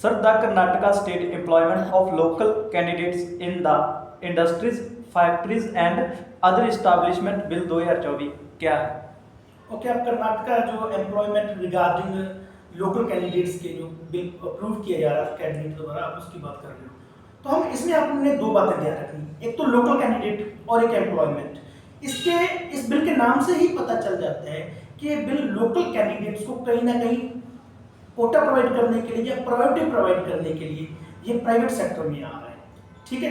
Sir, the Karnataka State Employment of Local Candidates in the Industries, Factories and Other Establishment Bill 2024 क्या है? Okay, अब कर्नाटका जो employment regarding local candidates के जो bill approve किया जा रहा है कैबिनेट द्वारा, आप उसकी बात कर रहे हो। तो हम इसमें आपने दो बातें ध्यान रखनी, एक तो लोकल कैंडिडेट और एक एम्प्लॉयमेंट। इस बिल के नाम से ही पता चल जाता है कि ये बिल लोकल कैंडिडेट्स को कहीं ना कहीं कोटा प्रोवाइड करने के लिए या प्रायोरिटी प्रोवाइड करने के लिए ये प्राइवेट सेक्टर में आ रहा है। ठीक है,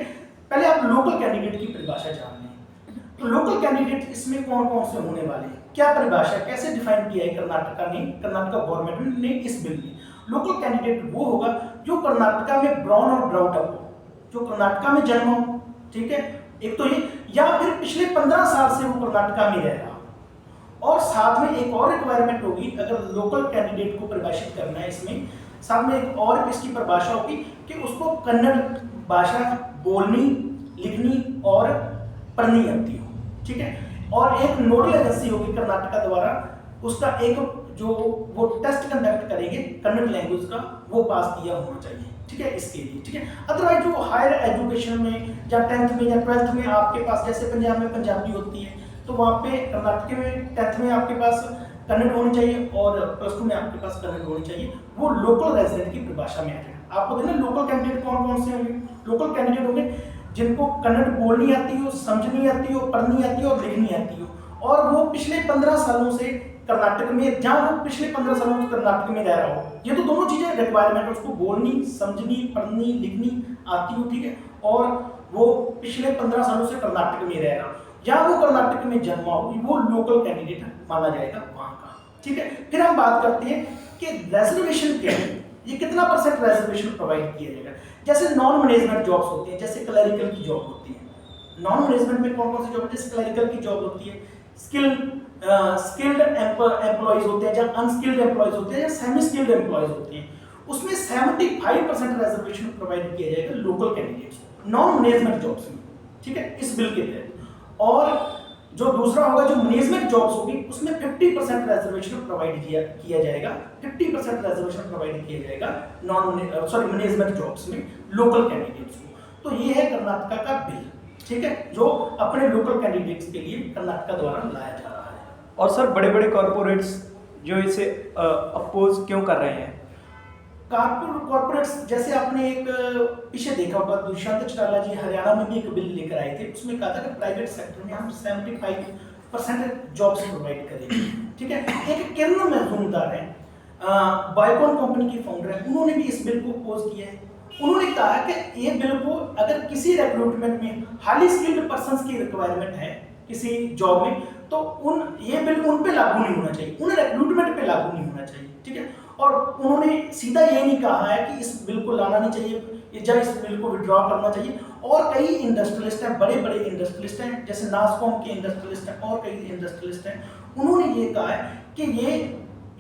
पहले आप लोकल कैंडिडेट की परिभाषा जान लें। तो लोकल कैंडिडेट इसमें कौन कौन से होने वाले हैं, क्या परिभाषा, कैसे डिफाइन किया है कर्नाटका गवर्नमेंट ने इस बिल में। लोकल कैंडिडेट वो होगा जो कर्नाटका में ब्रॉन और ब्राउट अप हो, जो कर्नाटका में जन्म हो। ठीक है, एक तो ये, या फिर पिछले 15 साल से वो कर्नाटका में रह रहा हो। और साथ में एक और रिक्वायरमेंट होगी, अगर लोकल कैंडिडेट को परिभाषित करना है इसमें, साथ में एक और इसकी परिभाषा होगी कि उसको कन्नड़ भाषा बोलनी, लिखनी और पढ़नी आती हो। ठीक है, और एक नोडल एजेंसी होगी कर्नाटका द्वारा, उसका एक जो वो टेस्ट कंडक्ट करेंगे कन्नड़ लैंग्वेज का, वो पास किया होना चाहिए। ठीक है, इसके लिए। ठीक है, अदरवाइज जो हायर एजुकेशन में या 10th में या 12th में आपके पास, जैसे पंजाब में पंजाबी होती है, तो वहाँ पे कर्नाटक में 10th में आपके पास कन्नड़ होनी चाहिए और +2 में आपके पास कन्नड़ होनी चाहिए। वो लोकल रेजिडेंट की परिभाषा में आ जाएगा। आपको देखना लोकल कैंडिडेट कौन कौन से होंगे। लोकल कैंडिडेट होंगे जिनको कन्नड़ बोलनी आती हो, समझनी आती हो, पढ़नी आती हो और लिखनी आती हो, और वो पिछले 15 सालों से कर्नाटक में, जहाँ वो पिछले 15 सालों से कर्नाटक में रह रहा हो। ये तो दोनों चीजें रिक्वायरमेंट है, उसको बोलनी, समझनी, पढ़नी, लिखनी आती हो। ठीक है, और वो पिछले 15 सालों से कर्नाटक में रह रहा हो, जहाँ वो कर्नाटक में जन्मा हो, वो लोकल कैंडिडेट माना जाएगा वहाँ का। ठीक है, फिर हम बात करते हैं कि रिजर्वेशन क्या है, ये कितना % रिजर्वेशन प्रोवाइड किया जाएगा। जैसे नॉन मैनेजमेंट जॉब्स होती हैं, जैसे क्लरिकल की जॉब होती है। नॉन मैनेजमेंट में कौन कौन सी जॉब, जैसे क्लरिकल की जॉब होती है, स्किल्ड एम्प्लॉइज होते हैं, या अनस्किल्ड एम्प्लॉइज होते हैं, या सेमी स्किल्ड एम्प्लॉइज होते हैं। उसमें 75% रिजर्वेशन प्रोवाइड किया जाएगा local candidates non management jobs में। ठीक है, इस बिल के तहत। और जो दूसरा होगा, जो मैनेजमेंट जॉब्स होगी, उसमें 50% रिजर्वेशन प्रोवाइड किया जाएगा। 50% रिजर्वेशन प्रोवाइड किया जाएगा मैनेजमेंट जॉब्स में लोकल कैंडिडेट्स को। तो ये है कर्नाटका का बिल। ठीक है, जो अपने लोकल कैंडिडेट्स के लिए कर्नाटका द्वारा लाया जा रहा है। और सर, बड़े बड़े कॉरपोरेट्स जो इसे अपोज क्यों कर रहे हैं? कॉर्पोरेट्स, जैसे आपने एक पीछे देखा होगा, दुष्यंत चौटाला जी हरियाणा में भी एक बिल लेकर आए थे। उसमें कहा था कि प्राइवेट सेक्टर में हम 75% जॉब्स प्रोवाइड करेंगे। ठीक है, एक किरण मजूमदार है, बायोकॉन कंपनी की फाउंडर है, उन्होंने भी इस बिल को अपोज किया है। उन्होंने कहा कि ये बिल को अगर किसी रिक्रूटमेंट में हाईली स्किल्ड पर्संस की रिक्वायरमेंट है किसी जॉब में, तो ये बिल उन पे लागू नहीं होना चाहिए, उन रिक्रूटमेंट पे लागू नहीं होना चाहिए। ठीक है, और उन्होंने सीधा ये नहीं कहा है कि इस बिल को लाना नहीं चाहिए या इस बिल को विड्रॉ करना चाहिए। और कई इंडस्ट्रियलिस्ट हैं, बड़े बड़े इंडस्ट्रियलिस्ट हैं, जैसे नासकॉम के इंडस्ट्रियलिस्ट हैं और कई इंडस्ट्रियलिस्ट हैं, उन्होंने ये कहा है कि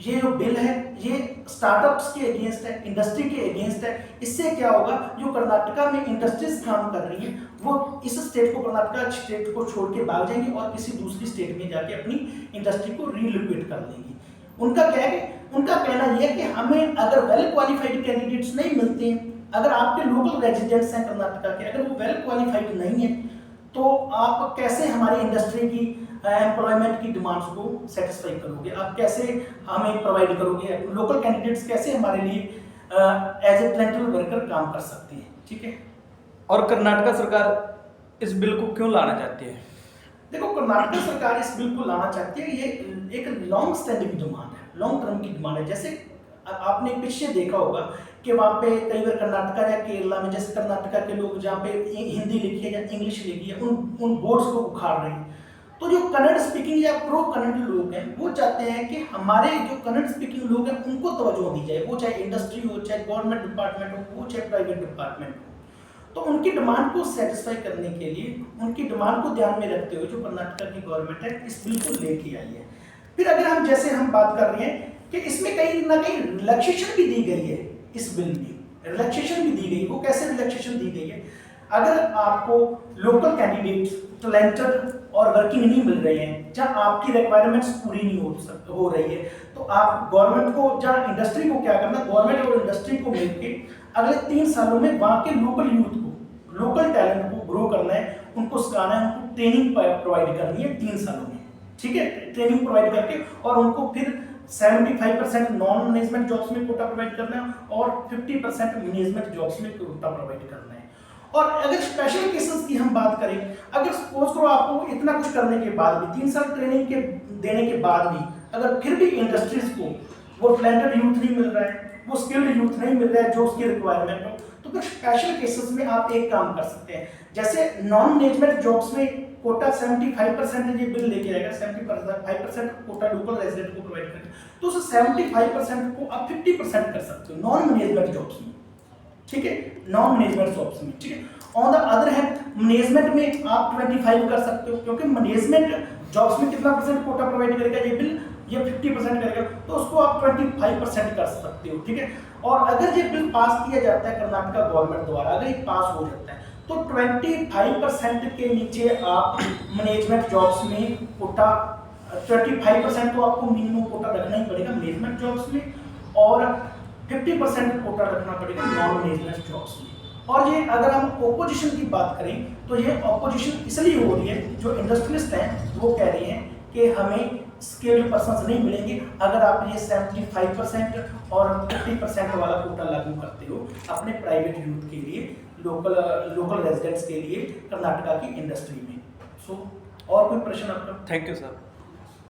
ये जो बिल है ये स्टार्टअप्स के अगेंस्ट है, इंडस्ट्री के अगेंस्ट है। इससे क्या होगा, जो कर्नाटका में इंडस्ट्रीज काम कर रही हैं, वो इस स्टेट को, कर्नाटका स्टेट को छोड़ के भाग जाएंगी और किसी दूसरी स्टेट में जाके अपनी इंडस्ट्री को रीलोकेट कर लेंगी। उनका क्या है, उनका कहना यह है कि हमें अगर वेल क्वालिफाइड कैंडिडेट्स नहीं मिलते हैं, अगर आपके लोकल रेजिडेंट्स हैं कर्नाटका के, अगर वो वेल क्वालिफाइड नहीं है, तो आप कैसे हमारी इंडस्ट्री की एम्प्लॉयमेंट की डिमांड्स को सेटिस्फाई करोगे, आप कैसे हमें प्रोवाइड करोगे, लोकल कैंडिडेट्स कैसे हमारे लिए एज ए टैलेंटेड वर्कर काम कर सकते हैं। ठीक है, और कर्नाटका सरकार इस बिल को क्यों लाना चाहती है? देखो, कर्नाटक सरकार इस बिल को लाना चाहती है, ये एक लॉन्ग स्टैंडिंग डिमांड है, लॉन्ग टर्म की डिमांड है। जैसे आपने पीछे देखा होगा कि वहाँ पे कई बार कर्नाटका या केरला में, जैसे कर्नाटका के लोग जहाँ पे हिंदी लिखी है या इंग्लिश लिखी है, उन बोर्ड्स को उखाड़ रहे हैं। तो जो कन्नड़ स्पीकिंग या प्रो कन्नड़ लोग हैं, वो चाहते हैं कि हमारे जो कन्नड़ स्पीकिंग लोग हैं उनको तवज्जो दी जाए, वो चाहे इंडस्ट्री हो, चाहे गवर्नमेंट डिपार्टमेंट हो, वो चाहे प्राइवेट डिपार्टमेंट हो। तो उनकी डिमांड को सेटिस्फाई करने के लिए, उनकी डिमांड को ध्यान में रखते हुए जो कर्नाटका की गवर्नमेंट है इस बिल को लेके आई है। फिर अगर हम बात कर रहे हैं कि इसमें कहीं ना कहीं रिलैक्सेशन भी दी गई है, इस बिल में रिलैक्सेशन भी दी गई। वो कैसे रिलैक्सेशन दी गई है, अगर आपको लोकल कैंडिडेट्स टैलेंटेड और वर्किंग नहीं मिल रहे हैं, जहाँ आपकी रिक्वायरमेंट्स पूरी नहीं हो रही है, तो आप गवर्नमेंट को, जहाँ इंडस्ट्री को क्या करना, गवर्नमेंट और इंडस्ट्री को मिलकर अगले 3 सालों में वहाँ के लोकल यूथ को, लोकल टैलेंट को ग्रो करना है, उनको सिखाना है, उनको ट्रेनिंग प्रोवाइड करनी है 3 सालों में, ठीक है। ट्रेनिंग प्रोवाइड करके और उनको फिर 75% नॉन मैनेजमेंट जॉब्स में कोटा प्रोवाइड करना है और 50% मैनेजमेंट जॉब्स में कोटा प्रोवाइड करना है। और अगर स्पेशल केसेस की हम बात करें, अगर सपोज करो आपको इतना कुछ करने के बाद भी, 3 साल ट्रेनिंग के देने के बाद भी अगर फिर भी इंडस्ट्रीज को वो टैलेंटेड यूथ नहीं मिल रहा है, वो स्किल्ड यूथ नहीं मिल रहा है जो उसकी रिक्वायरमेंट हो, तो फिर स्पेशल केसेस में आप एक काम कर सकते हैं, जैसे नॉन मैनेजमेंट जॉब्स में कोटा 75% ये बिल लेके आएगा, 75% कोटा लोकल रेजिडेंट को प्रोवाइड करेगा, तो उस 75% को आप 50% कर सकते हो नॉन मैनेजमेंट जॉब्स में, ठीक है, नॉन मैनेजमेंट जॉब्स में, ठीक है। On the other hand management में आप 25 कर सकते हो, क्योंकि मैनेजमेंट जॉब्स में कितना परसेंट कोटा प्रोवाइड करेगा ये बिल, ये 50% करेगा, तो उसको आप 25% कर सकते हो, ठीक है। और अगर ये बिल पास किया जाता है कर्नाटका गवर्नमेंट द्वारा, अगर ये पास हो जाता है तो 25% के नीचे आप मैनेजमेंट जॉब्स में कोटा, 25% तो आपको मिनिमम कोटा रखना ही पड़ेगा मैनेजमेंट जॉब्स में, और 50% कोटा रखना पड़ेगा नॉन मैनेजमेंट जॉब्स में। और ये अगर हम ओपोजिशन की बात करें तो ये ओपोजिशन इसलिए हो रही है, जो इंडस्ट्रियलिस्ट हैं वो कह रहे हैं कि हमें स्किल्ड पर्सन्स नहीं मिलेंगे अगर आप ये 75% और 50% वाला कोटा लागू करते हो अपने प्राइवेट यूथ के लिए, लोकल रेजिडेंट्स के लिए कर्नाटका की इंडस्ट्री में। सो और कोई प्रश्न आपका? Thank you sir.